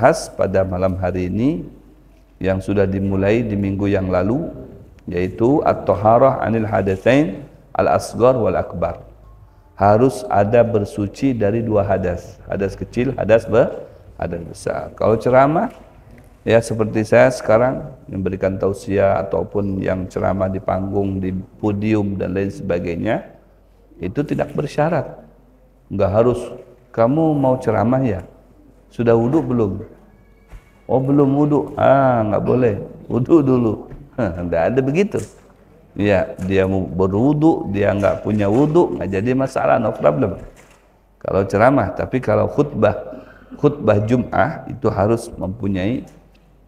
bahas pada malam hari ini yang sudah dimulai di minggu yang lalu, yaitu at-taharah anil hadatsain al-asghar wal akbar. Harus ada bersuci dari dua hadas, hadas kecil, hadas besar. Kalau ceramah, ya seperti saya sekarang memberikan tausiah ataupun yang ceramah di panggung, di podium dan lain sebagainya, itu tidak bersyarat. Enggak harus kamu mau ceramah ya, sudah wudu belum? Oh belum wudu, nggak boleh, wudu dulu. Enggak ada begitu. Ya, dia mau berwudu, dia nggak punya wudu, nggak jadi masalah, no problem. Kalau ceramah, tapi kalau khutbah Jum'ah itu harus mempunyai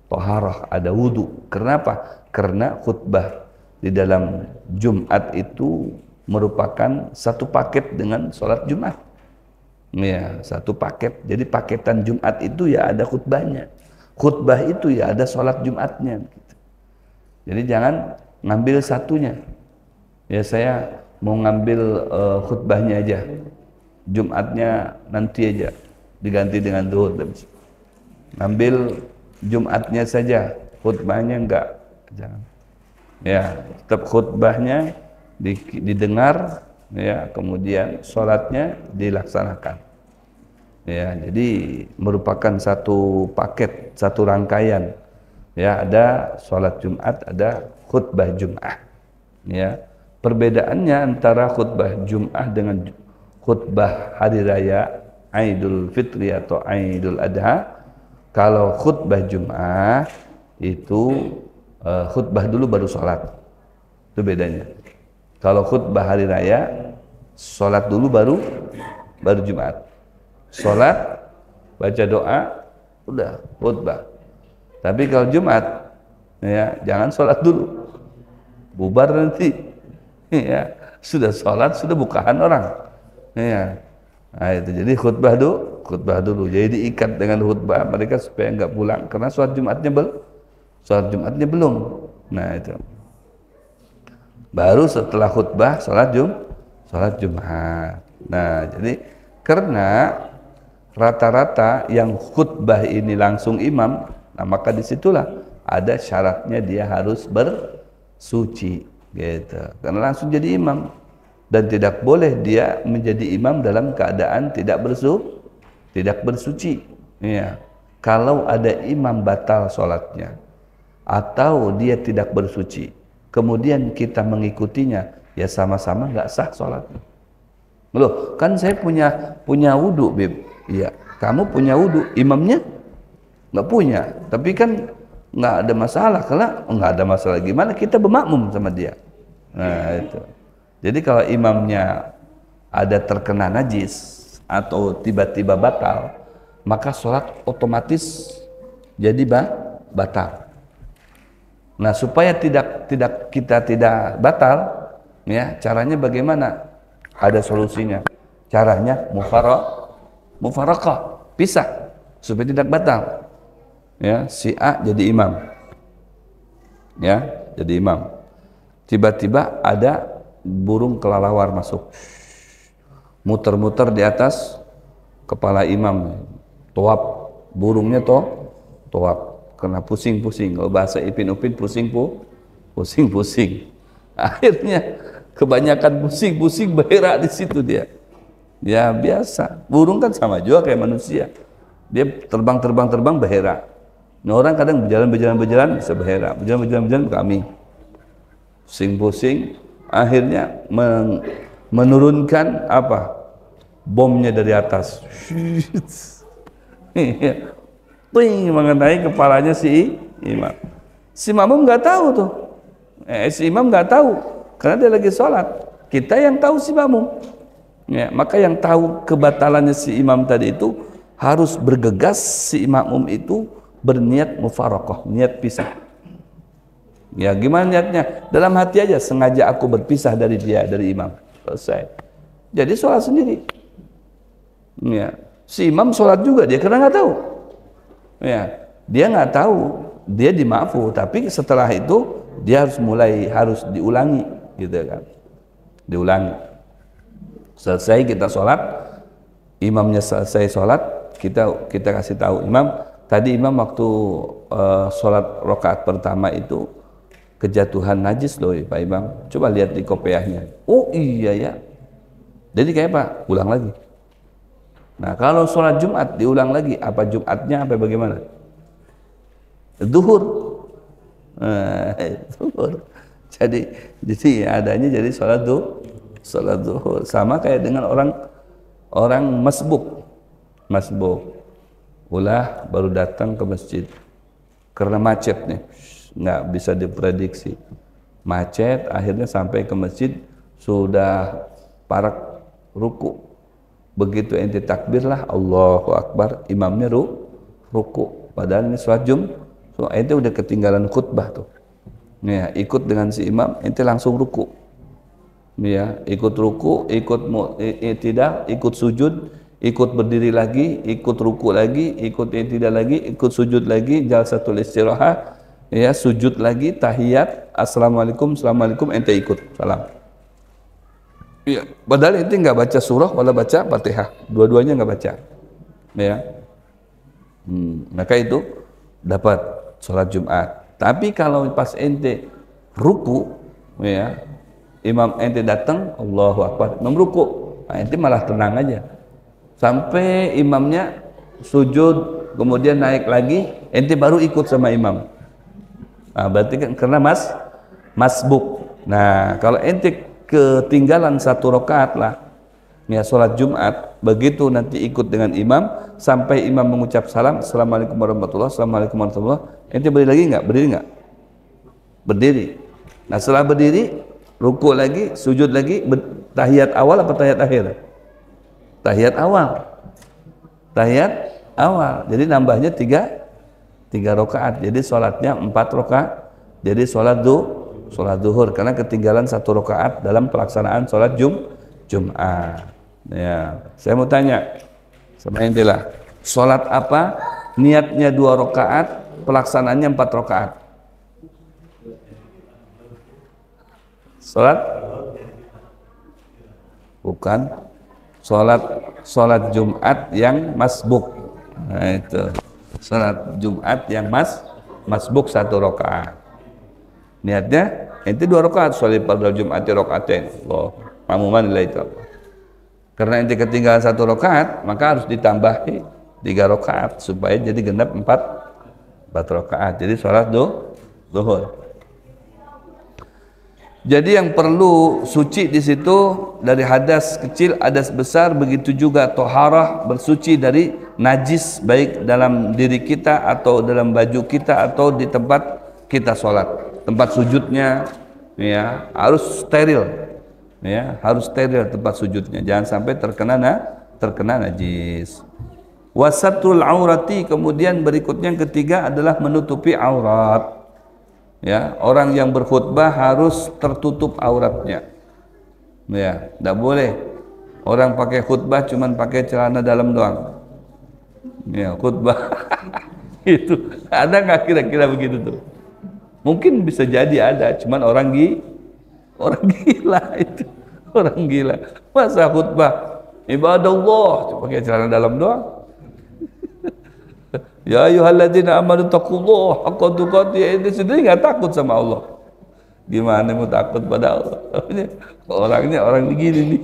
taharah, ada wudu. Kenapa? Karena khutbah di dalam Jumat itu merupakan satu paket dengan sholat Jumat. Ya, satu paket. Jadi paketan Jumat itu ya ada khutbahnya. Khutbah itu ya ada sholat Jumatnya. Gitu. Jadi jangan ngambil satunya. Ya saya mau ngambil khutbahnya aja. Jumatnya nanti aja. Diganti dengan zuhur. Ngambil Jumatnya saja. Khutbahnya enggak. Jangan. Ya, tetap khutbahnya didengar. Ya, kemudian sholatnya dilaksanakan. Ya, jadi merupakan satu paket, satu rangkaian. Ya, ada sholat Jumat, ada khutbah Jum'ah. Ya, perbedaannya antara khutbah Jum'ah dengan khutbah hari raya Idul Fitri atau Idul Adha. Kalau khutbah Jum'ah itu khutbah dulu baru sholat. Itu bedanya. Kalau khutbah hari raya, sholat dulu baru Jumat. Sholat, baca doa, udah khutbah. Tapi kalau Jumat, ya jangan sholat dulu, bubar nanti. Ya, sudah sholat, sudah bukaan orang. Ya, nah itu jadi khutbah dulu. Jadi diikat dengan khutbah mereka supaya nggak pulang karena sholat Jumatnya belum. Nah itu. Baru setelah khutbah sholat Jumat. Nah, jadi karena rata-rata yang khutbah ini langsung imam, nah maka disitulah ada syaratnya dia harus bersuci, gitu. Karena langsung jadi imam dan tidak boleh dia menjadi imam dalam keadaan tidak bersuci. Ya. Kalau ada imam batal sholatnya atau dia tidak bersuci, kemudian kita mengikutinya, ya sama-sama nggak sah sholatnya. Loh, kan saya punya wudu, Bib. Iya, kamu punya wudu, imamnya nggak punya. Tapi kan nggak ada masalah, karena nggak ada masalah gimana kita bermakmum sama dia. Nah itu. Jadi kalau imamnya ada terkena najis atau tiba-tiba batal, maka sholat otomatis jadi batal. Nah, supaya kita tidak batal, ya, caranya bagaimana? Ada solusinya. Caranya mufaraqah, pisah supaya tidak batal. Ya, si A jadi imam. Ya, jadi imam. Tiba-tiba ada burung kelelawar masuk. Muter-muter di atas kepala imam. Toab, burungnya toab. Kena pusing-pusing, kalau bahasa Ipin Upin pusing-pusing. Akhirnya kebanyakan pusing-pusing berak di situ dia. Ya biasa, burung kan sama juga kayak manusia. Dia terbang berak. Nah, orang kadang berjalan bisa berak, berjalan kami. Pusing-pusing, akhirnya menurunkan apa? Bomnya dari atas. Ting, mengenai kepalanya si imam. Si makmum nggak tahu tuh. Si imam nggak tahu karena dia lagi sholat. Kita yang tahu si makmum. Ya, maka yang tahu kebatalannya si imam tadi itu harus bergegas si makmum itu berniat mufaraqah, niat pisah. Ya, gimana niatnya? Dalam hati aja, sengaja aku berpisah dari dia, dari imam. Selesai. Jadi sholat sendiri. Ya, si imam sholat juga dia karena nggak tahu. Ya, dia nggak tahu, dia dimaafu, tapi setelah itu dia harus diulangi, gitu kan? Diulangi. Selesai kita sholat, imamnya selesai sholat, kita kasih tahu imam, Tadi imam waktu sholat rakaat pertama itu kejatuhan najis loh Pak Imam. Coba lihat di kopiahnya. Oh iya ya. Jadi kayak apa? Ulang lagi. Nah kalau sholat Jumat diulang lagi, apa Jumatnya apa bagaimana? Zuhur. Zuhur. Jadi adanya jadi sholat zuhur. Sama kayak dengan orang masbuk. Ulah baru datang ke masjid karena macet nih, nggak bisa diprediksi macet, akhirnya sampai ke masjid sudah parak ruku. Begitu ente takbir lah Allahu Akbar, imamnya ruku, padahal ini sholat so ente udah ketinggalan khutbah tuh ya, ikut dengan si imam ente langsung ruku ya, ikut ruku, ikut tidak, ikut sujud, ikut berdiri lagi, ikut ruku lagi, ikut i'tidal lagi, ikut sujud lagi, jalsatul istirahat, ya sujud lagi, tahiyat, assalamualaikum, ente ikut salam. Ya, padahal ente nggak baca surah, malah baca Fatihah, dua-duanya nggak baca. Ya, maka itu dapat sholat Jumat. Tapi kalau pas ente ruku, ya, imam ente datang, Allahu Akbar, imam ruku, nah, ente malah tenang aja. Sampai imamnya sujud kemudian naik lagi, ente baru ikut sama imam. Nah, berarti kan karena masbuk. Nah kalau ente ketinggalan satu rakaat lah ya sholat Jumat, begitu nanti ikut dengan imam sampai imam mengucap salam, assalamualaikum warahmatullahi wabarakatuh, ente berdiri lagi nggak? Berdiri. Nah setelah berdiri ruku lagi, sujud lagi, tahiyat awal apa tahiyat akhir? Tahiyat awal. Jadi nambahnya tiga rakaat. Jadi sholatnya 4 rakaat. Jadi sholat duhur karena ketinggalan 1 rakaat dalam pelaksanaan sholat Jumat. Ya, saya mau tanya sama ente lah. Sholat apa? Niatnya 2 rakaat, pelaksanaannya 4 rakaat. Sholat? Bukan. Sholat Jumat yang masbuk. Nah itu sholat Jumat yang masbuk 1 rakaat. Niatnya ente 2 rakaat, sholat pada Jumat rakaatain. Allah, mamuman nilai itu. Karena ente ketinggalan 1 rakaat, maka harus ditambahi 3 rakaat supaya jadi genap 4 rakaat. Jadi sholat zuhur. Jadi yang perlu suci di situ dari hadas kecil, hadas besar, begitu juga toharah, bersuci dari najis baik dalam diri kita atau dalam baju kita atau di tempat kita sholat. Tempat sujudnya ya harus steril, ya harus steril tempat sujudnya, jangan sampai terkena najis. Wasatul aurati, kemudian berikutnya yang ketiga adalah menutupi aurat. Ya, orang yang berkhutbah harus tertutup auratnya. Ya, tidak boleh orang pakai khutbah cuman pakai celana dalam doang. Ya, khutbah itu ada nggak kira-kira begitu tuh? Mungkin bisa jadi ada, cuman orang gila itu, orang gila. Masa khutbah ibadallah cuma pakai celana dalam doang? Ya ayyuhalladzina amanu taqullaha haqqa tuqatih, ini sendiri nggak takut sama Allah. Gimana mau takut pada Allah? Orangnya orang begini nih.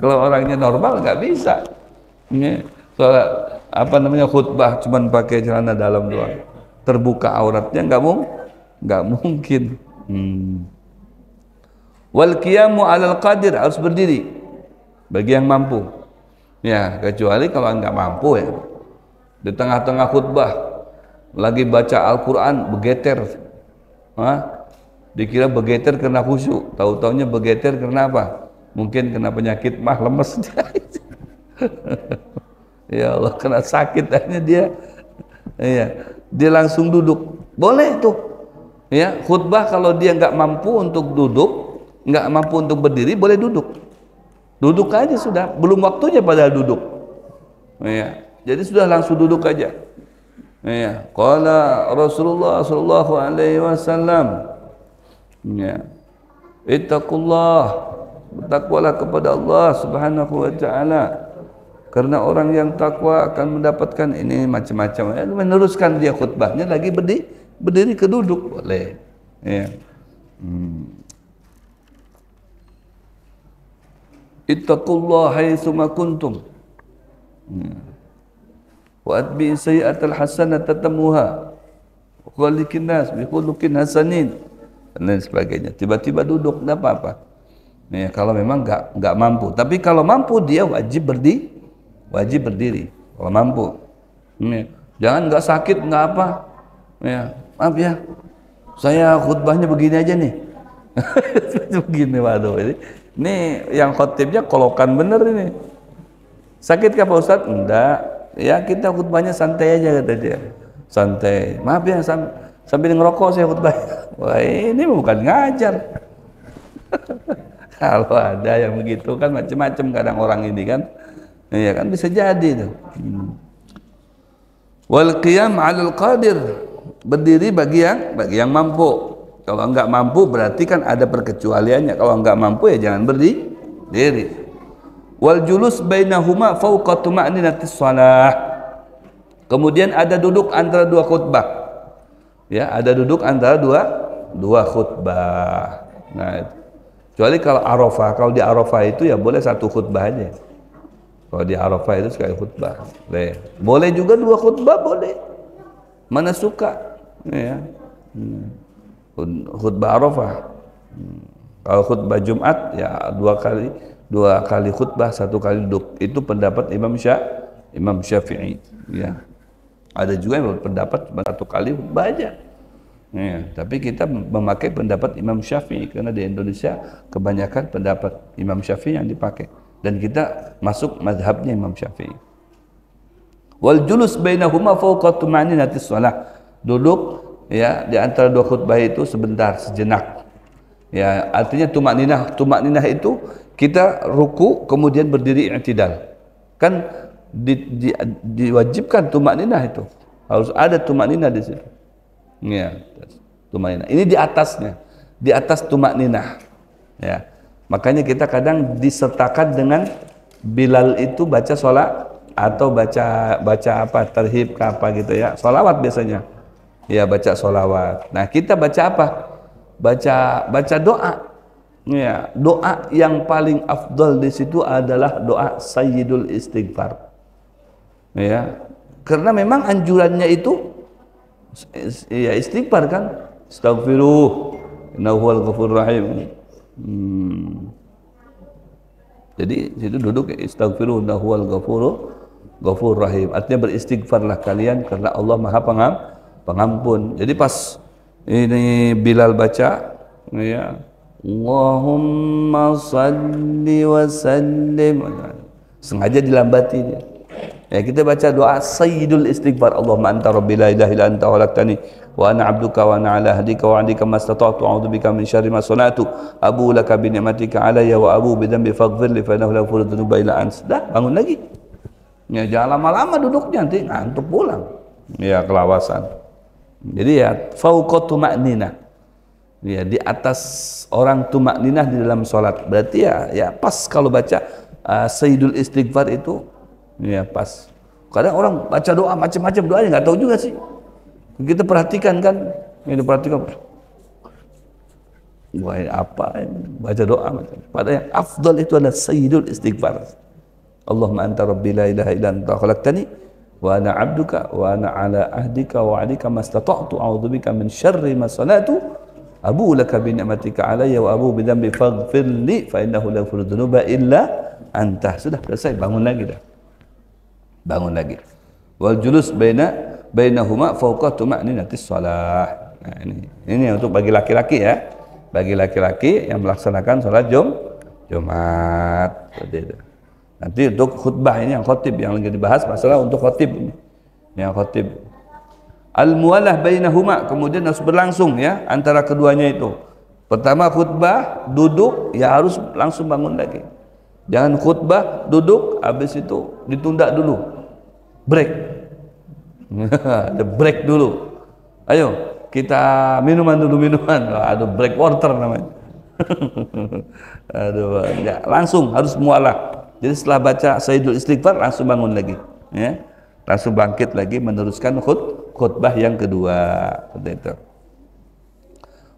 Kalau orangnya normal nggak bisa. Soal apa namanya khutbah cuman pakai celana dalam doang, terbuka auratnya nggak mungkin. Wal qiyamu 'alal qadir, harus berdiri bagi yang mampu. Ya, kecuali kalau nggak mampu ya. Di tengah-tengah khutbah lagi baca Al-Quran begeter, dikira begeter karena khusyuk, tahu-taunya begeter karena apa? Mungkin kena penyakit mah lemes. Ya Allah, kena sakit akhirnya dia langsung duduk. Boleh tuh ya, khutbah kalau dia nggak mampu untuk duduk, nggak mampu untuk berdiri, boleh duduk aja sudah, belum waktunya padahal duduk ya. Jadi sudah langsung duduk aja. Ya, qala Rasulullah sallallahu alaihi wasallam. Ya. Ittaqullah, bertakwalah kepada Allah Subhanahu wa taala. Karena orang yang takwa akan mendapatkan ini macam-macam. Meneruskan dia khutbahnya lagi berdiri ke duduk boleh. Ya. Ittaqullaha haitsuma kuntum. Wa atbi sayyi'atal hasanata tamuha. Wa khaliqin nas bi khuluqin hasanin. Dan lain sebagainya. Tiba-tiba duduk enggak apa-apa. Ya, kalau memang enggak mampu. Tapi kalau mampu dia wajib berdiri. Kalau mampu. Ya. Jangan enggak sakit enggak apa. Ya, maaf ya. Saya khutbahnya begini aja nih. Begini waduh ini yang khotibnya kolokan bener ini. Sakit kah Pak Ustadz? Enggak. Ya kita khutbahnya santai aja kata dia. Santai. Maaf ya sambil ngerokok saya khutbah. Wah ini bukan ngajar. Kalau ada yang begitu kan macam-macam kadang orang ini kan. Iya kan bisa jadi tuh. Wal qiyam 'alal qadir. Berdiri bagi yang mampu. Kalau enggak mampu berarti kan ada perkecualiannya. Kalau enggak mampu ya jangan berdiri. Wal julus bainahuma fawqa tuma'ninatis shalah. Kemudian ada duduk antara dua khutbah. Ya, ada duduk antara dua khutbah. Nah, kecuali kalau Arafah, kalau di Arafah itu ya boleh satu khutbah aja. Kalau di Arafah itu sekali khutbah. Boleh juga dua khutbah boleh. Mana suka. Ya. Khutbah Arafah. Kalau khutbah Jumat ya dua kali khutbah, satu kali duduk. Itu pendapat Imam Syafi'i. Ya. Ada juga yang berpendapat satu kali khutbah aja. Ya. Tapi kita memakai pendapat Imam Syafi'i karena di Indonesia kebanyakan pendapat Imam Syafi'i yang dipakai dan kita masuk mazhabnya Imam Syafi'i. Wal julus bainahuma fawqa tuma'ninatis shalah. Duduk ya di antara dua khutbah itu sebentar, sejenak. Ya, artinya tumakninah itu kita ruku kemudian berdiri i'tidal. Kan diwajibkan tumakninah itu. Harus ada tumakninah di situ. Ya, tumakninah. Ini di atasnya, di atas tumakninah. Ya. Makanya kita kadang disertakan dengan Bilal itu baca sholat atau baca apa tarhib ke apa gitu ya. Sholawat biasanya. Ya baca sholawat. Nah kita baca apa? Baca doa. Ya doa yang paling afdal di situ adalah doa Sayyidul Istighfar. Ya karena memang anjurannya itu ya istighfar kan. Astaghfiruh innahu huwal ghafurur rahim. Jadi situ duduk istaghfiruh innahu huwal ghafurur rahim. Artinya beristighfarlah kalian karena Allah Maha Pengampun. Jadi pas ini Bilal baca ya Allahumma salli wa sallim, sengaja dilambati dia. Ya kita baca doa Sayyidul Istighfar. Allahumma anta rabbi la ilaha illa anta khalaqtani wa ana 'abduka wa ana 'ala ahdika wa 'adika mastata'tu a'udzu bika min syarri ma sana'tu abu laka bi ni'matika 'alayya wa abu bi dhanbi faghfir li fa innahu la yaghfiru dzunuba illa anta. Dah bangun lagi. Ya jangan lama-lama duduknya nanti ngantuk pulang. Ya kelawasan. Jadi ya fauqa tuma'ninah. Ya di atas orang tuma'ninah di dalam sholat. Berarti ya pas kalau baca Sayyidul Istighfar itu ya pas. Kadang orang baca doa macam-macam doanya nggak tahu juga sih. Kita perhatikan kan, ini perhatikan. Wah apa baca doa macam. Padahal yang afdal itu adalah Sayyidul Istighfar. Allahumma anta rabbi la ilaha illa anta khalaqtani wa ana 'abduka wa ana 'ala ahdika wa 'adika mastata'tu a'udzu bika min syarri ma sana'tu abu laka bi ni'matika 'alayya wa abu bi dhanbi faghfir li fa innahu la yaghfiru dzunuba illa anta. Sudah selesai, bangun lagi dah. Bangun lagi. Wal julus bainahuma fawqa tuma'ninatis shalah. Nah ini untuk bagi laki-laki ya. Bagi laki-laki yang melaksanakan salat Jumat. Seperti itu. Nanti untuk khutbah ini yang khotib yang lagi dibahas masalah untuk khotib ini. Yang khotib. Al-muwalah bainahuma, kemudian harus berlangsung ya antara keduanya itu. Pertama khutbah, duduk, ya harus langsung bangun lagi. Jangan khutbah, duduk, habis itu ditunda dulu. Break. Ada break dulu. Ayo, kita minuman dulu minuman. Aduh, break water namanya. Aduh, ya, langsung harus mualah. Jadi setelah baca Sayyidul Istighfar langsung bangun lagi, ya. Langsung bangkit lagi meneruskan khutbah yang kedua, seperti itu.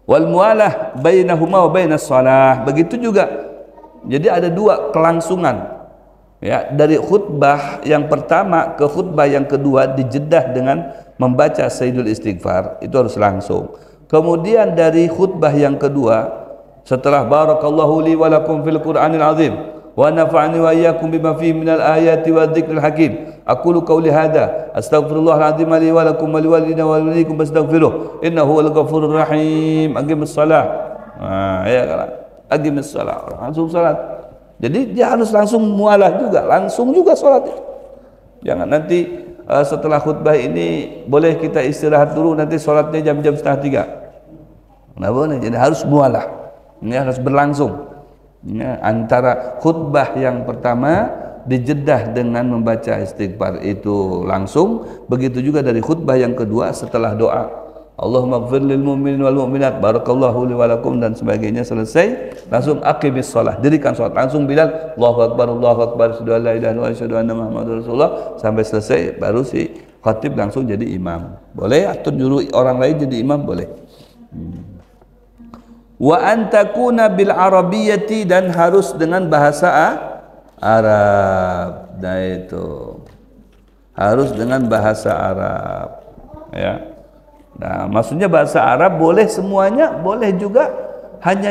Wal mualah bainahuma wa bainas shalah. Begitu juga. Jadi ada dua kelangsungan. Ya, dari khutbah yang pertama ke khutbah yang kedua dijedah dengan membaca Sayyidul Istighfar, itu harus langsung. Kemudian dari khutbah yang kedua setelah barakallahu li wa lakum fil Qur'anil azim wa nafa'ani wa iyyakum bima fihi minal ayati wa dzikril hakim. Aqulu qawli hadza astaghfirullahal azim li wa lakum wa liwalidina wa walikum fastaghfiruh innahu huwal ghafurur rahim. Aqimus shalah. Ya kan? Aqimus shalah. Langsung salat. Jadi dia harus langsung mualah juga, langsung juga salat. Jangan nanti setelah khutbah ini boleh kita istirahat dulu, nanti salatnya jam-jam setengah 3. Nah, boleh. Jadi harus mualah. Ini harus berlangsung. Ya, antara khutbah yang pertama dijedah dengan membaca istighfar itu langsung, begitu juga dari khutbah yang kedua setelah doa Allahumma ighfir lil mu'minin wal mu'minat barakallahu li wa lakum dan sebagainya selesai, langsung aqimis shalah, dirikan salat, langsung bilal Allahu akbar asyhadu an la ilaha illallah asyhadu anna muhammadar rasulullah sampai selesai, baru si khatib langsung jadi imam. Boleh atau nyuruh orang lain jadi imam, boleh. Wa antakuna bil arabiyyati, dan harus dengan bahasa Arab. Nah itu harus dengan bahasa Arab, ya. Nah, maksudnya bahasa Arab boleh semuanya, boleh juga hanya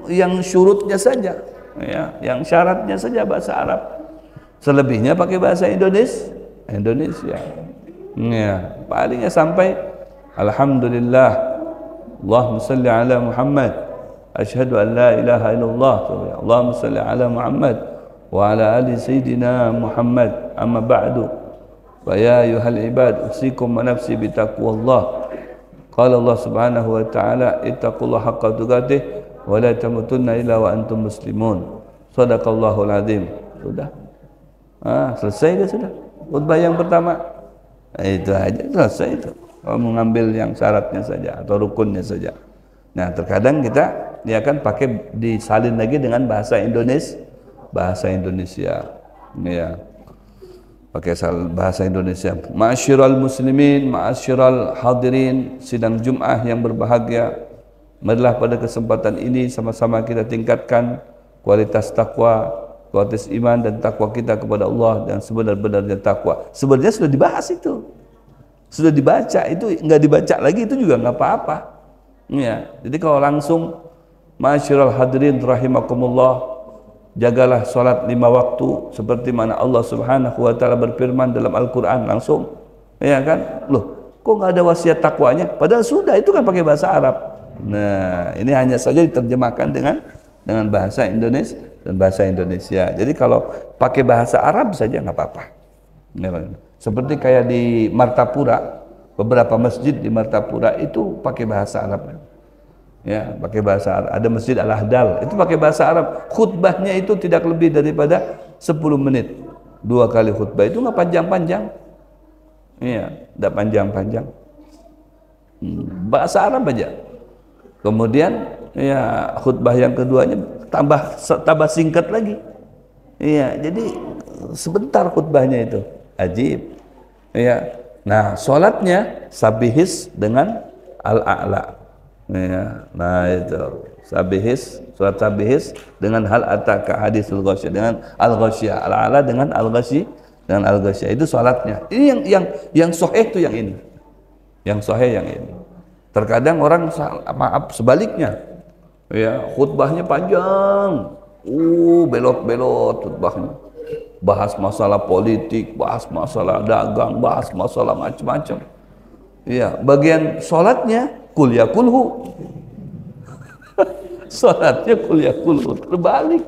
yang syurutnya saja, ya, yang syaratnya saja bahasa Arab. Selebihnya pakai bahasa Indonesia. Ya, palingnya sampai alhamdulillah, Allahumma salli ala Muhammad, asyhadu an la ilaha illallah, Allahumma salli ala Muhammad wa ala ali sayyidina Muhammad, amma ba'du. Wa ya ayyuhal ibad usikum wa nafsi bi taqwallah. Qala Allah Subhanahu wa ta'ala ittaqullaha haqqa tuqatih wa la tamutunna illa wa antum muslimun. Shadaqallahul azim. Sudah. Selesai dia sudah. Khutbah yang pertama. Itu aja, selesai itu. Kalau mengambil yang syaratnya saja atau rukunnya saja. Nah, terkadang kita dia akan pakai disalin lagi dengan bahasa Indonesia. Ya. Pakai bahasa Indonesia. Ma'asyiral muslimin, ma'asyiral hadirin sidang Jum'ah yang berbahagia, marilah pada kesempatan ini sama-sama kita tingkatkan kualitas takwa, kualitas iman dan takwa kita kepada Allah dan sebenar-benarnya takwa. Sebenarnya sudah dibahas itu, sudah dibaca, itu enggak dibaca lagi itu juga enggak apa-apa. Ya, jadi kalau langsung ma'asyiral hadirin rahimakumullah, jagalah salat 5 waktu seperti mana Allah Subhanahu wa taala berfirman dalam Al-Qur'an, langsung. Ya kan? Loh, kok enggak ada wasiat takwanya? Padahal sudah, itu kan pakai bahasa Arab. Nah, ini hanya saja diterjemahkan dengan bahasa Indonesia dan bahasa Indonesia. Jadi kalau pakai bahasa Arab saja enggak apa-apa. Seperti kayak di Martapura, beberapa masjid di Martapura itu pakai bahasa Arab. Ya, pakai bahasa Arab. Ada Masjid Al-Ahdal, itu pakai bahasa Arab. Khutbahnya itu tidak lebih daripada 10 menit. 2 kali khutbah, itu nggak panjang-panjang. Iya, tidak panjang-panjang. Bahasa Arab aja. Kemudian ya khutbah yang keduanya tambah singkat lagi. Iya, jadi sebentar khutbahnya itu. Ajib. Iya. Nah, salatnya sabihis dengan al-a'la. Ya, nah itu surat sabihis dengan hal ataka hadisul ghasyiyah, dengan al-ghasyiyah, al-ala dengan al-ghasyiyah, itu salatnya. Ini yang sahih itu yang ini. Yang sahih yang ini. Terkadang orang sebaliknya. Ya, khutbahnya panjang. Belot-belot khutbahnya. Bahas masalah politik, bahas masalah dagang, bahas masalah macam-macam. Ya, bagian salatnya kul ya kulhu. Salatnya kul ya kulhu, terbalik.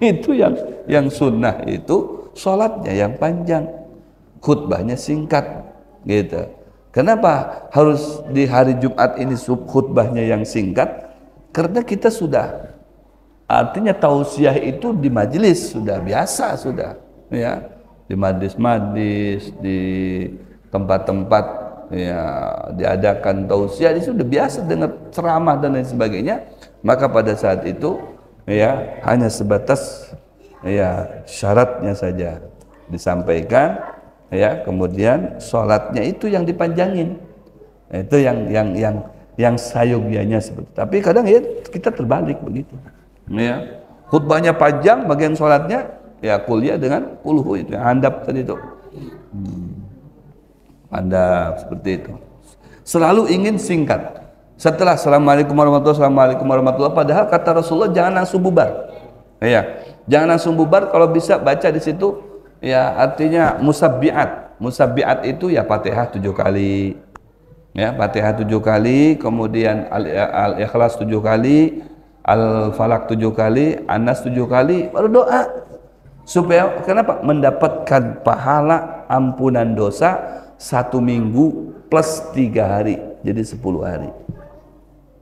Itu yang sunnah itu salatnya yang panjang, khutbahnya singkat, gitu. Kenapa harus di hari Jumat ini khutbahnya yang singkat? Karena kita sudah, artinya tausiah itu di majelis sudah biasa, sudah, ya, di majlis-majlis, di tempat-tempat ya diadakan tausiah, itu sudah biasa dengar ceramah dan lain sebagainya. Maka pada saat itu ya hanya sebatas Ya, syaratnya saja disampaikan, ya, kemudian sholatnya itu yang dipanjangin. Itu yang sayogianya seperti. Tapi kadang ya kita terbalik begitu. Ya, khutbahnya panjang, bagian sholatnya ya kuliah dengan kulhu itu yang handap tadi itu. Handap seperti itu. Selalu ingin singkat. Setelah assalamualaikum warahmatullahi wabarakatuh, assalamualaikum warahmatullahi wabarakatuh. Padahal kata Rasulullah jangan langsung bubar. Ya, jangan langsung bubar. Kalau bisa baca di situ, ya artinya musabbiat. Musabbiat itu ya Fatihah 7 kali. Ya, Fatihah 7 kali, kemudian Al-Ikhlas 7 kali, Al-Falaq 7 kali, An-Nas 7 kali, baru doa. Supaya kenapa? Mendapatkan pahala ampunan dosa 1 minggu plus 3 hari, jadi 10 hari.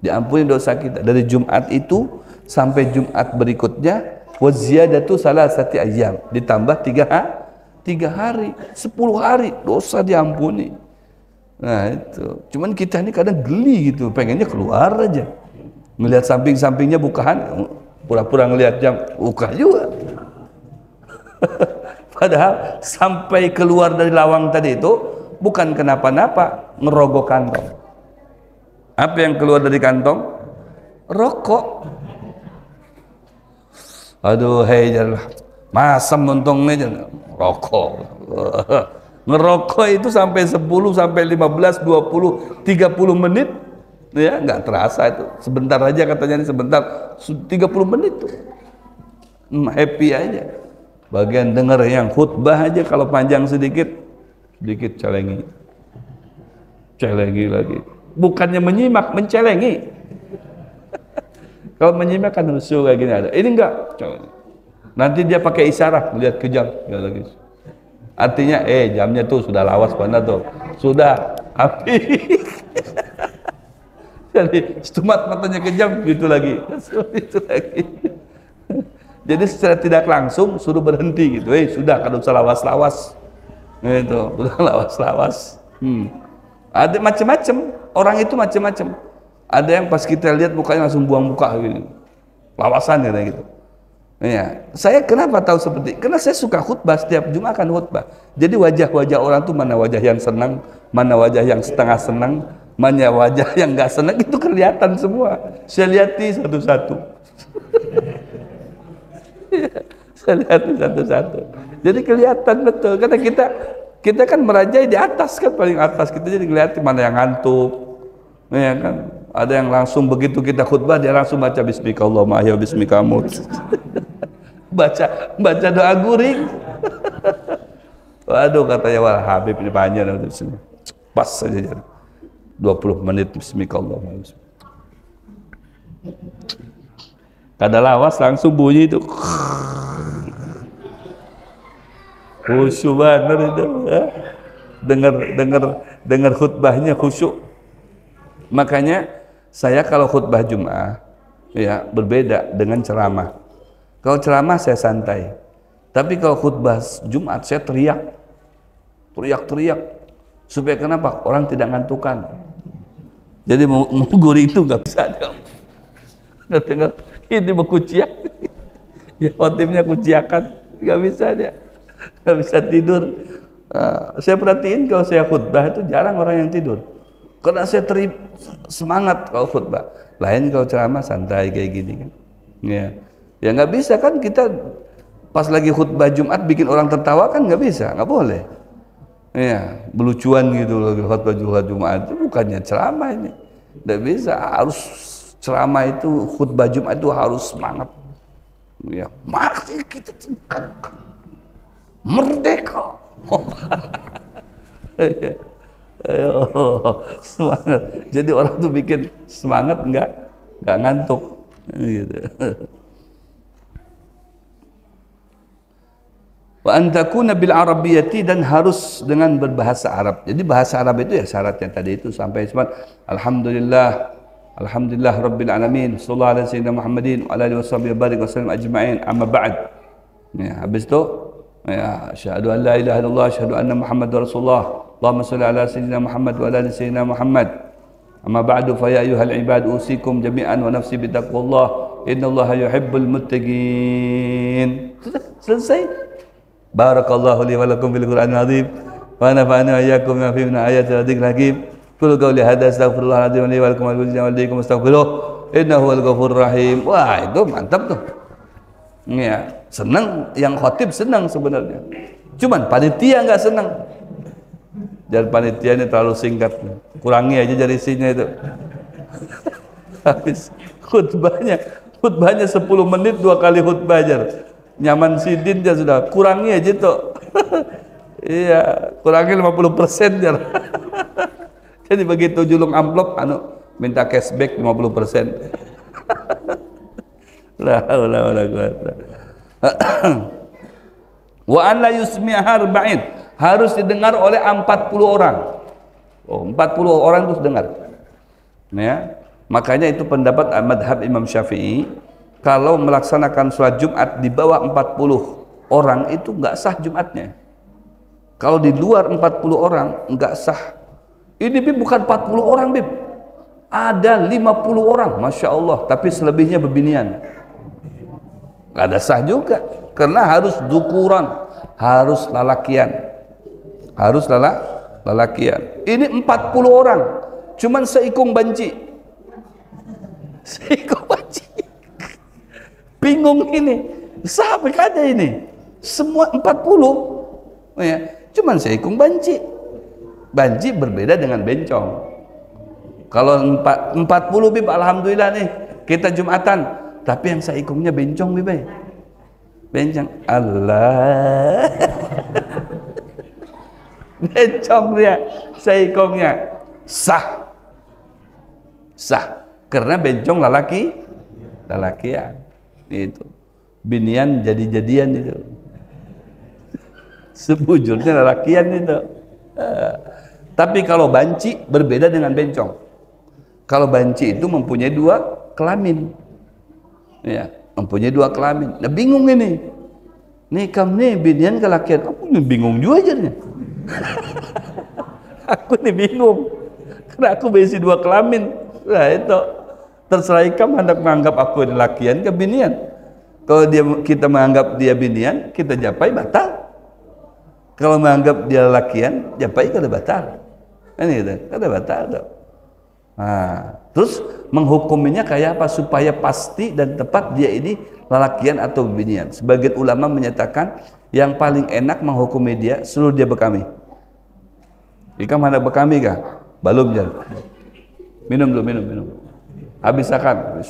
Diampuni dosa kita dari Jumat itu sampai Jumat berikutnya, wa ziyadatu salasati ayyam, ditambah 3 hari, 10 hari dosa diampuni. Nah itu, cuman kita ini kadang geli gitu, pengennya keluar aja, ngelihat samping-sampingnya bukaan, pura-pura ngelihat jam, buka juga. Padahal sampai keluar dari lawang tadi itu bukan kenapa-napa, ngerogok kantong. Apa yang keluar dari kantong? Rokok. Aduh, hei jangan masam untungnya rokok. Ngerokok itu sampai 10, sampai 15, 20, 30 menit, ya nggak terasa itu. Sebentar aja katanya, ini sebentar, 30 menit tuh. Happy aja. Bagian dengar yang khutbah aja kalau panjang sedikit celengi. Celengi lagi. Bukannya menyimak, mencelengi. Kalau menyimak kan husu kayak gini ada. Ini enggak. Nanti dia pakai isyarat melihat ke jam. Lagi. Artinya jamnya tuh sudah lawas benar tuh. Sudah habis. Jadi cuma matanya ke jam gitu lagi. Itu lagi. Jadi secara tidak langsung suruh berhenti gitu. Sudah kalau usah lawas-lawas. Gitu, udah lawas-lawas. Ada macam-macam. Orang itu macam-macam. Ada yang pas kita lihat mukanya langsung buang muka gitu. Lawasan gitu. Ya, saya kenapa tahu seperti? Karena saya suka khutbah, setiap Jumat kan khutbah. Jadi wajah-wajah orang tuh mana wajah yang senang, mana wajah yang setengah senang, mana wajah yang nggak senang, itu kelihatan semua. Saya lihati satu-satu. Saya lihati satu-satu. Jadi kelihatan betul. Karena kita kan merajai di atas kan, paling atas, kita jadi kelihatan mana yang ngantuk, ya kan. Ada yang langsung begitu kita khutbah dia langsung baca bismika Allahumma ahya bismika amut. baca doa guring. Waduh, katanya wah Habib ini panjang di sini. Pas saja 20 menit bismika Allahumma. Kada lawas langsung bunyi itu. Khusyuk benar itu. Dengar khutbahnya khusyuk. Makanya saya kalau khutbah Jumat ya berbeda dengan ceramah. Kalau ceramah saya santai. Tapi kalau khutbah Jumat saya teriak. Supaya kenapa? Orang tidak ngantukan. Jadi mau gurih itu nggak bisa. Nggak ini mau kuciak. Ya khotibnya kuciakan. Nggak bisa dia. Nggak bisa tidur. Saya perhatiin kalau saya khutbah itu jarang orang yang tidur. Karena saya semangat kalau khutbah. Lain kalau ceramah santai kayak gini kan. Ya nggak bisa kan kita pas lagi khutbah Jumat bikin orang tertawa kan nggak bisa, nggak boleh. Ya belucuan gitu lagi khutbah Jumat itu bukannya ceramah ini. Nggak bisa, harus ceramah itu khutbah Jumat itu harus semangat. Ya mari kita merdeka. Ayo, semangat. Jadi orang tuh bikin semangat nggak ngantuk gitu. Wa antakuna bil arabiyyati, dan harus dengan berbahasa Arab. Jadi bahasa Arab itu ya syaratnya tadi itu sampai alhamdulillah rabbil alamin sallallahu alaihi wasallam Muhammadin wa alihi washabihi barik wasallam ajma'in, amma ba'd. Ya, habis itu ya asyhadu an la ilaha illallah asyhadu anna muhammadar rasulullah. Allahumma shalli ala sayyidina Muhammad wa ala ali sayyidina Muhammad. Amma ba'du fa ya ayyuhal ibad usikum jami'an wa nafsi bi taqwallah innallaha yuhibbul muttaqin. Sudah selesai. Barakallahu li wa lakum bil Qur'anil azim wa nafa'ani wa iyyakum bima fihi min ayatil dzikril hakim. Qul qawli hadza astaghfirullahaladzim li wa lakum wa likum astaghfiruh innahu huwal ghafurur rahim. Wah, itu mantap tuh. Ya, senang yang khatib senang sebenarnya. Cuman panitia enggak senang. Jangan panitia ini terlalu singkat. Kurangi aja jarisinya itu. Habis khutbahnya 10 menit 2 kali khutbah aja. Nyaman sidin aja sudah. Kurangi aja tuh. Iya, kurangi 50% aja. Jadi begitu julung amplop minta cashback 50%. La haula wala quwata. Wa an la yusmi'a arba'in, harus didengar oleh 40 orang. Oh, 40 orang terus dengar. Ya. Makanya itu pendapat madhab Imam Syafi'i, kalau melaksanakan sholat Jumat di bawah 40 orang itu enggak sah Jumatnya. Kalau di luar 40 orang enggak sah. Ini Bib bukan 40 orang Bib, ada 50 orang, Masya Allah, tapi selebihnya bebinian. Enggak ada sah juga, karena harus dukuran, harus lalakian, harus lalakian. Ini 40 orang, cuman seikung banci, seikung banci. Bingung ini, sah ada ini, semua 40, ya, cuman seikung banci. Banci berbeda dengan bencong. Kalau 40 Bib, alhamdulillah nih kita Jumatan, tapi yang seikungnya bencong Bib. Bencong, Allah. Bencong dia, seikungnya sah. Sah, karena bencong lalakian. Itu. Binian jadi-jadian itu. Sebujurnya lalakian itu. Tapi kalau banci berbeda dengan bencong. Kalau banci itu mempunyai 2 kelamin, ya, mempunyai 2 kelamin. Nah bingung ini, nih kamu nih binian kelakian, aku nih bingung juga aja nih. Aku nih bingung, karena aku berisi 2 kelamin. Nah itu terserah kamu hendak menganggap aku ini lakian ke binian. Kalau kita menganggap dia binian, kita japai batal. Kalau menganggap dia lakian, japai kada batal. Ini gitu, kada batal tuh. Nah, terus menghukuminya kayak apa supaya pasti dan tepat dia ini lalakian atau binian. Sebagian ulama menyatakan yang paling enak menghukumi dia suruh dia bekami. Jika mana bekami kah? Belum jangan. Minum dulu, minum. Habis akan.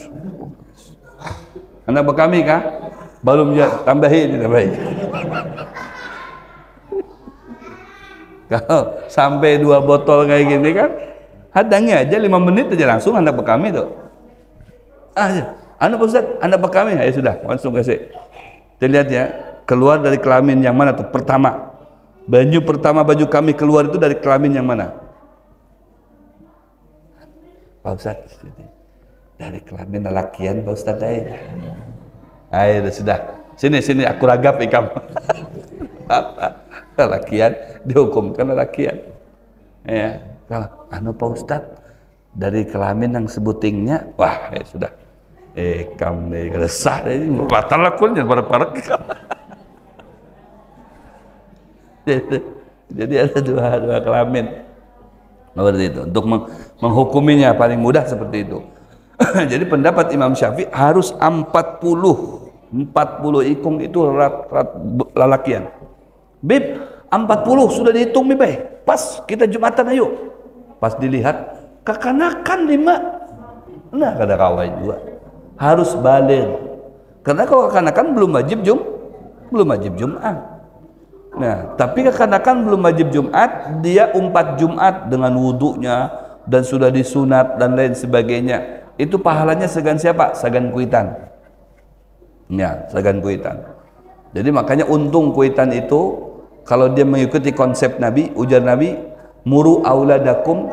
Anak bekami kah? Belum jangan. Tambahin. Kalau sampai 2 botol kayak gini kan, hadangnya aja 5 menit aja langsung anak bekami tuh. Anak Ustaz, anak bekami, ya sudah, langsung kasih. Kita lihat ya, keluar dari kelamin yang mana tuh? Pertama, baju kami keluar itu dari kelamin yang mana? Pak Ustaz, dari kelamin lelakian Pak Ustaz. Ayo sudah, sini aku ragap ikam. Apa? Lelakian dihukumkan lelakian. Ya, kalau Pak Ustaz dari kelamin yang sebutingnya, wah ya sudah. Kamu kada sah ini batal lakun jangan parek-parek. Jadi ada 2 kelamin. Seperti itu. Untuk menghukuminya paling mudah seperti itu. Jadi pendapat Imam Syafi'i harus 40 ikung itu lalakian. Bib, 40 sudah dihitung Bib. Pas kita Jumatan ayo. Pas dilihat kekanakan 5. Nah, kada kawai juga. Harus balik. Karena kalau kekanakan belum wajib Jumat. Nah, tapi kekanakan belum wajib Jumat, dia umpat Jumat dengan wudunya dan sudah disunat dan lain sebagainya. Itu pahalanya segan siapa? Segan kuitan. Ya, segan kuitan. Jadi makanya untung kuitan itu kalau dia mengikuti konsep Nabi, ujar Nabi, muru auladakum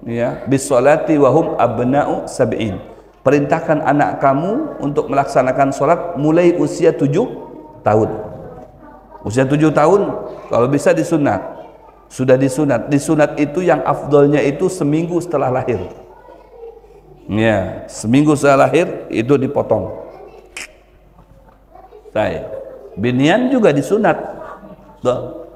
ya bisolati wahum abna'u sab'in. Perintahkan anak kamu untuk melaksanakan sholat mulai usia 7 tahun. Usia 7 tahun kalau bisa disunat. Sudah disunat. Disunat itu yang afdolnya itu seminggu setelah lahir. Ya, seminggu setelah lahir itu dipotong. binian juga disunat. Tuh.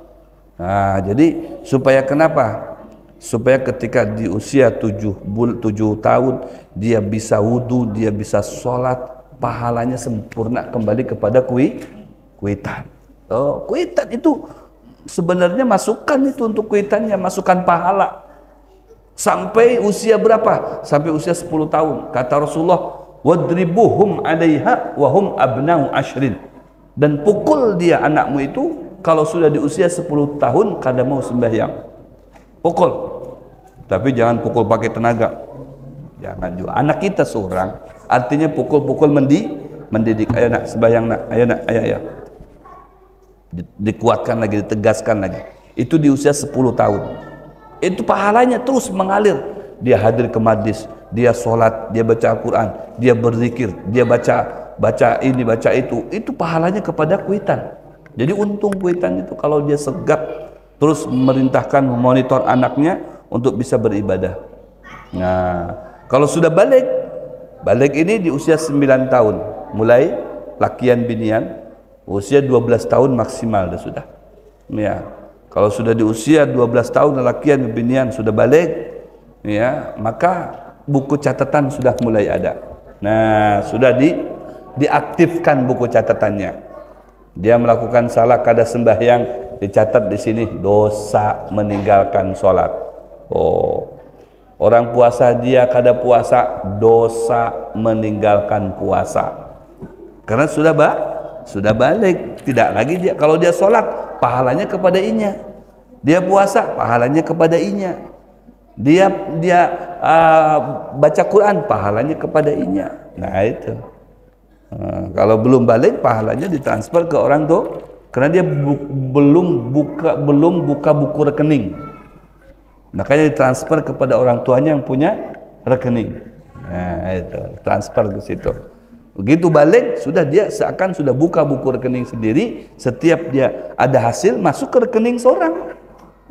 Nah, jadi supaya kenapa? Supaya ketika di usia 7 tahun dia bisa wudu, dia bisa sholat, pahalanya sempurna kembali kepada kuitan. Oh, kuitan itu sebenarnya masukan itu untuk kuitannya, masukan pahala. Sampai usia berapa? Sampai usia 10 tahun. Kata Rasulullah, wadribuhum 'alaiha wa hum abna'u ashrin. Dan pukul dia anakmu itu kalau sudah di usia 10 tahun kada mau sembahyang. Pukul. Tapi jangan pukul pakai tenaga. Jangan juga. Anak kita seorang, artinya pukul-pukul mendidik. Ayo nak, sembahyang nak. Ayo nak, ayo. Dikuatkan lagi, ditegaskan lagi. Itu di usia 10 tahun. Itu pahalanya terus mengalir. Dia hadir ke majlis, dia sholat, dia baca Al-Quran, dia berzikir, dia baca ini, baca itu. Itu pahalanya kepada kuitan. Jadi untung kuitan itu kalau dia segap terus memerintahkan, memonitor anaknya untuk bisa beribadah. Nah, kalau sudah balik ini di usia 9 tahun, mulai lakian binian, usia 12 tahun maksimal sudah. Ya, kalau sudah di usia 12 tahun lakian binian sudah balik, ya, maka buku catatan sudah mulai ada. Nah, sudah diaktifkan buku catatannya. Dia melakukan salah kada sembahyang, dicatat di sini dosa meninggalkan sholat. Oh, orang puasa dia kada puasa, dosa meninggalkan puasa. Karena sudah balik, tidak lagi dia kalau dia sholat pahalanya kepada inya, dia puasa pahalanya kepada inya, dia baca Quran pahalanya kepada inya. Nah itu. Kalau belum balik pahalanya ditransfer ke orang tuh, karena dia belum buka buku rekening. Makanya ditransfer kepada orang tuanya yang punya rekening. Nah itu transfer ke situ. Begitu balik sudah dia seakan sudah buka buku rekening sendiri. Setiap dia ada hasil masuk ke rekening seorang.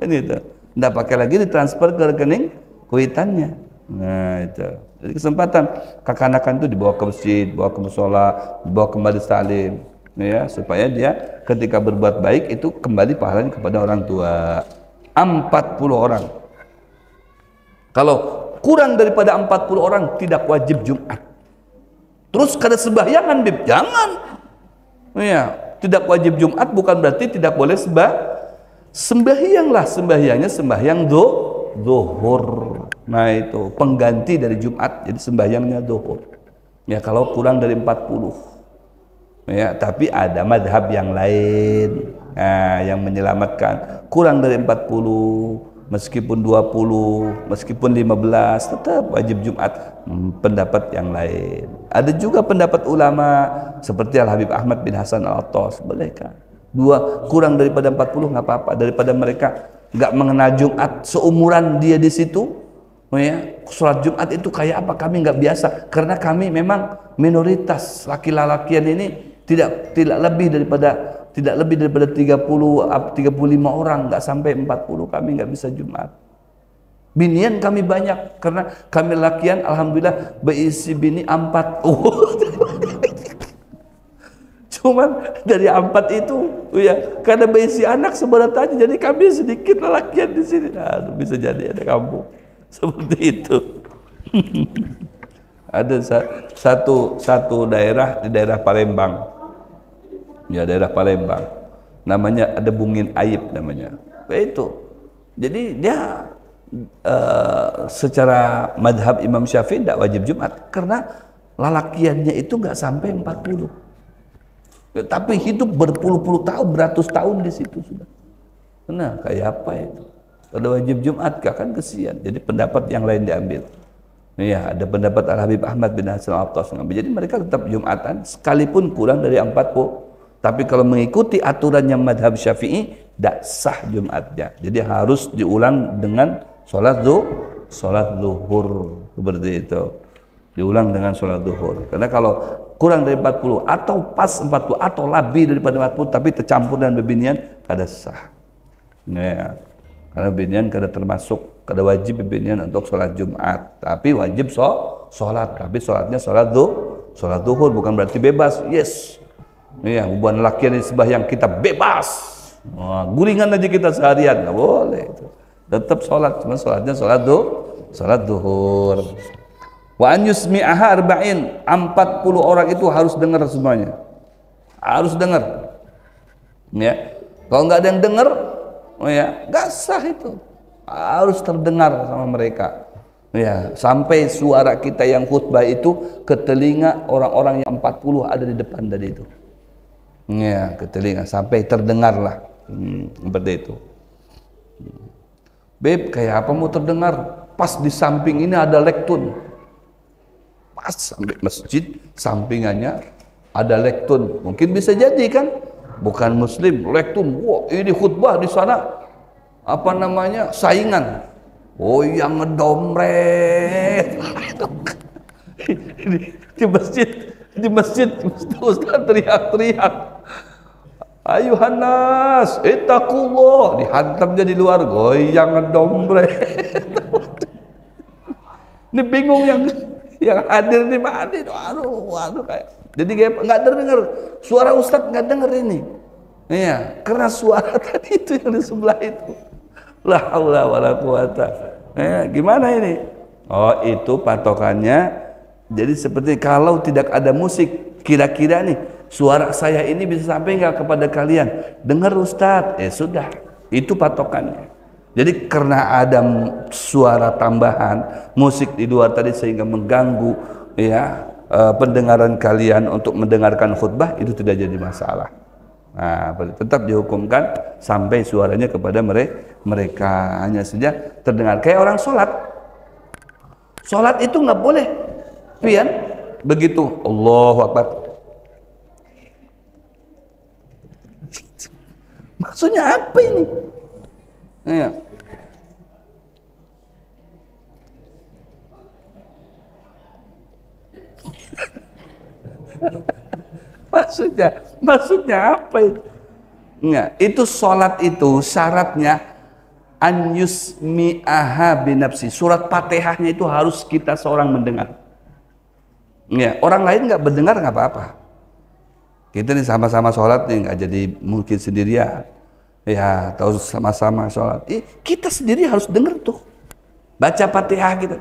Ini itu. Tidak pakai lagi ditransfer ke rekening kuitannya. Nah itu. Jadi kesempatan kekanakan itu dibawa ke masjid, bawa ke musola, dibawa ke majelis taklim, ya, supaya dia ketika berbuat baik itu kembali pahalanya kepada orang tua. 40 orang. Kalau kurang daripada 40 orang tidak wajib Jumat. Terus kada sembahyangan, Bib? Jangan. Ya, tidak wajib Jumat bukan berarti tidak boleh sembahyanglah, sembahyangnya sembahyang zuhur. Nah itu pengganti dari Jumat, jadi sembahyangnya zuhur. Ya kalau kurang dari 40. Ya, tapi ada madhab yang lain yang menyelamatkan. Kurang dari 40, meskipun 20, meskipun 15, tetap wajib Jumat. Pendapat yang lain. Ada juga pendapat ulama seperti Al-Habib Ahmad bin Hasan Al-Attas, bolehkah? Kurang daripada 40 nggak apa-apa, daripada mereka nggak mengenal Jumat, seumuran dia di situ, ya, sholat Jumat itu kayak apa? Kami nggak biasa, karena kami memang minoritas laki-lakian ini tidak lebih daripada 30 35 orang, nggak sampai 40 kami nggak bisa Jumat. Binian kami banyak karena kami lakian alhamdulillah berisi bini 4. Cuman dari 4 itu ya karena berisi anak seberat aja, jadi kami sedikit lelakian di sini. Nah, bisa jadi ada kampung seperti itu. Ada satu daerah di daerah Palembang, ya daerah Palembang, namanya ada Bungin Aib namanya. Itu jadi dia secara madhab Imam Syafi'i tidak wajib Jumat karena lelakiannya itu nggak sampai 40. Tapi hidup berpuluh-puluh tahun, beratus tahun di situ sudah. Nah, kayak apa itu? Kalau wajib Jumat kan kesian. Jadi pendapat yang lain diambil. Ya, ada pendapat Al-Habib Ahmad bin Hasan Al-Attas ngambil. Jadi mereka tetap Jumatan sekalipun kurang dari 40. Tapi kalau mengikuti aturan yang madhab Syafi'i, tidak sah Jumatnya. Jadi harus diulang dengan sholat zuhur seperti itu. Diulang dengan sholat zuhur. Karena kalau kurang dari 40 atau pas 40 atau lebih daripada 40 tapi tercampur dengan bebinian, kada sah. Ya. Karena bebinian kada termasuk, kada wajib bebinian untuk sholat Jumat. Tapi wajib sholat. Tapi sholatnya sholat zuhur bukan berarti bebas. Yes. Iya, bukan laki yang sembahyang kita bebas. Wah, gulingan aja kita seharian, nggak boleh. Tetap sholat, cuma sholatnya sholat duhur. Wa an yusmi'aha arba'in, 40 orang itu harus dengar semuanya. Harus dengar. Ya. Kalau nggak ada yang dengar, oh ya, nggak sah itu. Harus terdengar sama mereka. Ya, sampai suara kita yang khutbah itu ke telinga orang-orang yang 40 ada di depan tadi itu. Ya, ke telinga sampai terdengar lah. Seperti itu. Beb, kayak apa mau terdengar? Pas di samping ini ada lektun. Pas sampai masjid sampingannya ada lektun. Mungkin bisa jadi kan? Bukan muslim, lektun. Wah, ini khutbah di sana. Apa namanya? Saingan. Oh, yang ngedomret. di masjid Ustaz teriak-teriak. Ayuhan nas, ittaqullah, dihantamnya di luar, goyang ngedomret. Ini bingung yang hadir di mana itu, aduh kayak. Jadi kayak nggak terdengar suara Ustadz, nggak dengar ini. Iya, karena suara tadi itu yang di sebelah itu. La haula wala quwata. Gimana ini? Oh, itu patokannya. Jadi seperti kalau tidak ada musik, kira-kira nih suara saya ini bisa sampai nggak kepada kalian? Dengar Ustadz, sudah, itu patokannya. Jadi karena ada suara tambahan, musik di luar tadi sehingga mengganggu ya pendengaran kalian untuk mendengarkan khutbah, itu tidak jadi masalah. Nah, tetap dihukumkan sampai suaranya kepada mereka, hanya saja terdengar. Kayak orang sholat. Sholat itu nggak boleh pian begitu Allahu Akbar. Maksudnya apa ini? Ya. Maksudnya apa itu? Enggak, itu sholat itu syaratnya an yusmi'aha binafsi. Surat Fatihahnya itu harus kita seorang mendengar. Ya, orang lain nggak mendengar nggak apa-apa. Kita nih sama-sama sholat nih, nggak jadi mungkin sendirian. Ya, tahu sama-sama sholat. Kita sendiri harus dengar tuh. Baca Fatihah kita.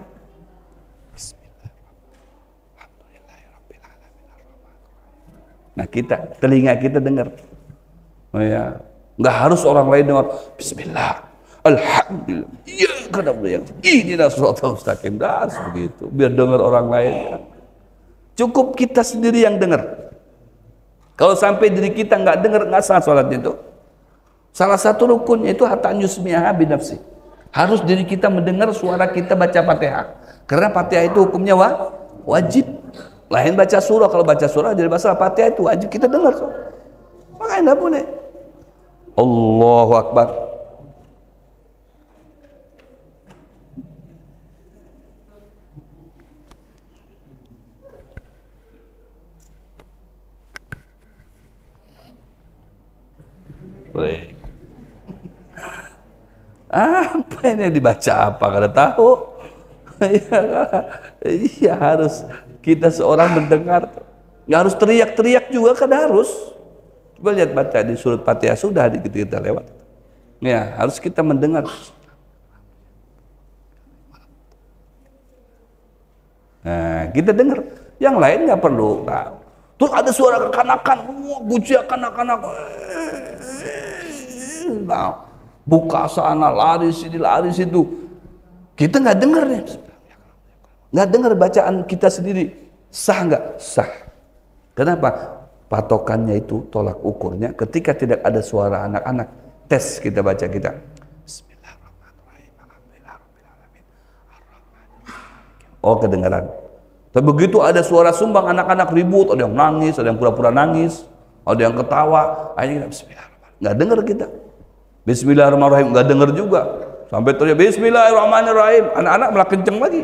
Nah, telinga kita dengar. Oh ya, nggak harus orang lain dengar. Bismillah, alhamdulillah, iya kata beliau. Ini shiratal mustaqim, harus begitu. Biar dengar orang lain. Cukup kita sendiri yang dengar. Kalau sampai diri kita nggak dengar, nggak sah sholatnya itu. Salah satu rukunnya itu hatta yusmi'aha binafsi. Harus diri kita mendengar suara kita baca Fatihah. Karena Fatihah itu hukumnya wajib. Lain baca surah, kalau baca surah jadi masalah, Fatihah itu wajib kita dengar. Makanya enggak boleh. Allahu Akbar. Boleh. Apa ini yang dibaca apa? Kada tahu. Iya, harus kita seorang mendengar. Nggak harus teriak-teriak juga, kan harus. Coba lihat baca di surat Fatihah, sudah kita lewat. Ya, harus kita mendengar. Nah, kita dengar. Yang lain nggak perlu. Nah, terus ada suara kekanakan, bucia kanak-kanak. Nah, buka sana, lari sini, lari situ. Kita nggak dengar nih. Nggak dengar bacaan kita sendiri. Sah nggak? Sah. Kenapa? Patokannya itu, tolak ukurnya, ketika tidak ada suara anak-anak, tes kita baca kita. Bismillahirrahmanirrahim. Alhamdulillahirrahmanirrahim. Oh, kedengaran. Tapi begitu ada suara sumbang, anak-anak ribut, ada yang nangis, ada yang pura-pura nangis, ada yang ketawa. Akhirnya kita Bismillahirrahmanirrahim. Nggak dengar kita. Bismillahirrahmanirrahim, nggak dengar juga. Sampai teriak Bismillahirrahmanirrahim, anak-anak malah kenceng lagi.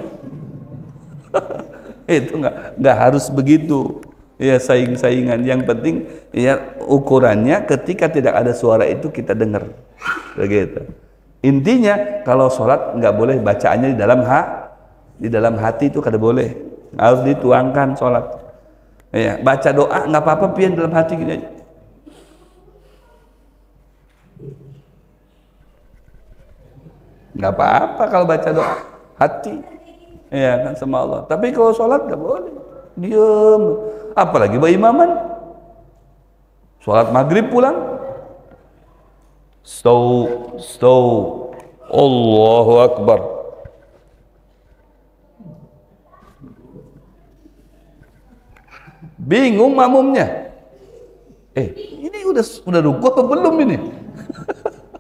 Itu nggak harus begitu. Ya, saing-saingan. Yang penting ya ukurannya ketika tidak ada suara itu kita dengar. Begitu. Intinya kalau sholat nggak boleh bacaannya di dalam hati itu kada boleh. Harus dituangkan sholat. Ya, baca doa nggak apa-apa, pian dalam hati gini aja. Nggak apa-apa kalau baca doa hati, ya kan, sama Allah. Tapi kalau sholat nggak boleh, diam. Apalagi berimaman, sholat maghrib pulang, stow, Allahu Akbar. Bingung makmumnya. Ini udah ruku apa belum ini?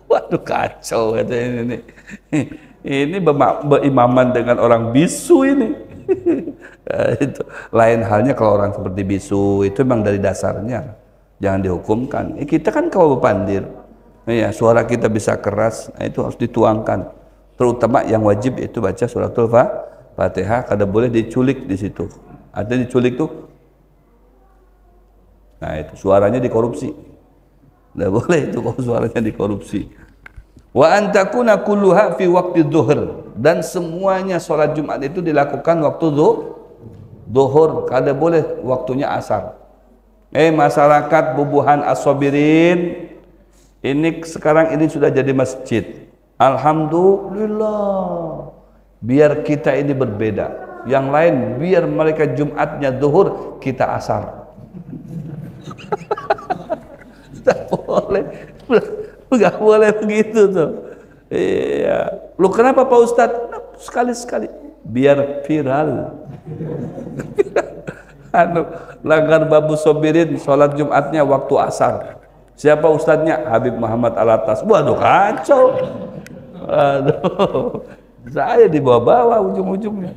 Waduh, kacau katanya ini. Ini berimaman dengan orang bisu ini. Itu lain halnya kalau orang seperti bisu, itu memang dari dasarnya jangan dihukumkan. Kita kan kalau pandir, ya, suara kita bisa keras, itu harus dituangkan. Terutama yang wajib itu baca suratul Fatihah, kada boleh diculik di situ. Ada diculik tuh, nah itu suaranya dikorupsi. Tidak boleh itu kalau suaranya dikorupsi. Wa antakuna kulluha fi waqti dhuhr, dan semuanya sholat Jumat itu dilakukan waktu zuhur, kada boleh waktunya asar. Masyarakat Bubuhan As-Sabirin, ini sekarang ini sudah jadi masjid. Alhamdulillah. Biar kita ini berbeda. Yang lain biar mereka Jumatnya zuhur, kita asar. Tidak boleh. Nggak boleh begitu tuh. Iya. Lu kenapa Pak Ustadz? Sekali-sekali biar viral. Langgar Babu Sobirin sholat Jumatnya waktu asar. Siapa ustadznya? Habib Muhammad Alatas. Waduh, kacau. Aduh, saya dibawa-bawa ujung-ujungnya.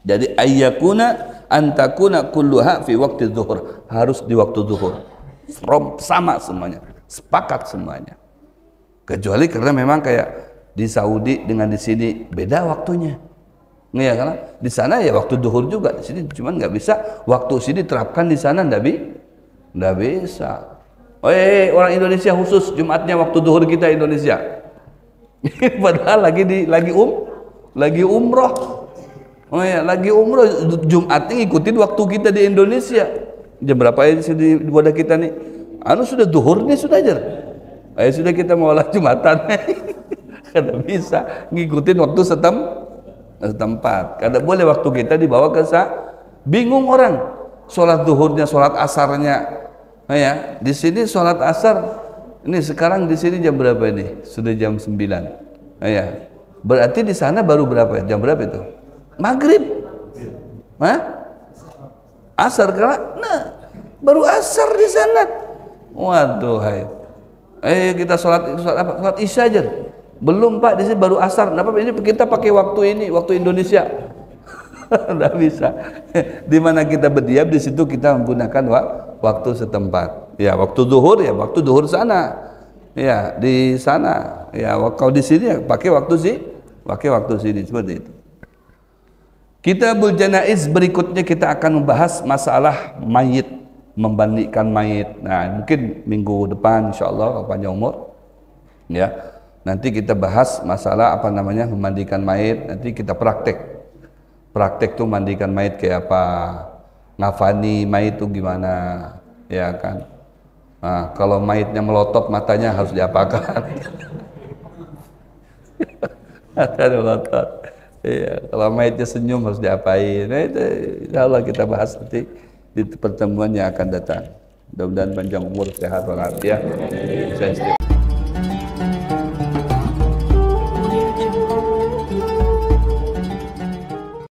Jadi ayyakuna antakuna kulluha fi waktu zuhur, harus di waktu zuhur. Sama semuanya, sepakat semuanya. Kecuali karena memang kayak di Saudi dengan di sini beda waktunya. Ya, karena di sana ya waktu zuhur juga, di sini cuman nggak bisa waktu sini terapkan, di sana nggak bisa. Orang Indonesia khusus Jumatnya waktu zuhur kita Indonesia. Padahal lagi umroh. Lagi umroh, Jumatnya ngikutin waktu kita di Indonesia. Jam berapa ya di wadah kita nih? Sudah zuhur nih, sudah aja. Sudah kita mau lah Jumatan. Kada bisa ngikutin waktu setempat. Kada boleh waktu kita dibawa ke bingung orang. Sholat zuhurnya, sholat asarnya. Di sini sholat asar. Ini sekarang di sini jam berapa ini? Sudah jam 9. Berarti di sana baru berapa? Jam berapa itu? Maghrib. Asar karena baru asar di sana. Waduh, kita sholat apa? Sholat isya aja. Belum Pak, di sini baru asar. Kenapa ini kita pakai waktu ini, waktu Indonesia? Tidak bisa. Di mana kita berdiam, di situ kita menggunakan waktu setempat. Ya, waktu zuhur ya, waktu zuhur sana. Ya, di sana. Ya, kalau di sini ya pakai waktu sini seperti itu. Kitabul Janaiz berikutnya kita akan membahas masalah mayit, membandingkan mayit. Nah, mungkin minggu depan insyaallah kalau panjang umur. Ya. Nanti kita bahas masalah memandikan mayit. Nanti kita praktek tuh mandikan mayit kayak apa, ngafani mayit tuh gimana, ya kan. Nah, kalau mayitnya melotot matanya harus diapakan? Matanya melotot. Iya, kalau mayitnya senyum harus diapain? Nah, itu insyaallah kita bahas nanti di pertemuan yang akan datang. Mudah-mudahan panjang umur, sehat walafiat.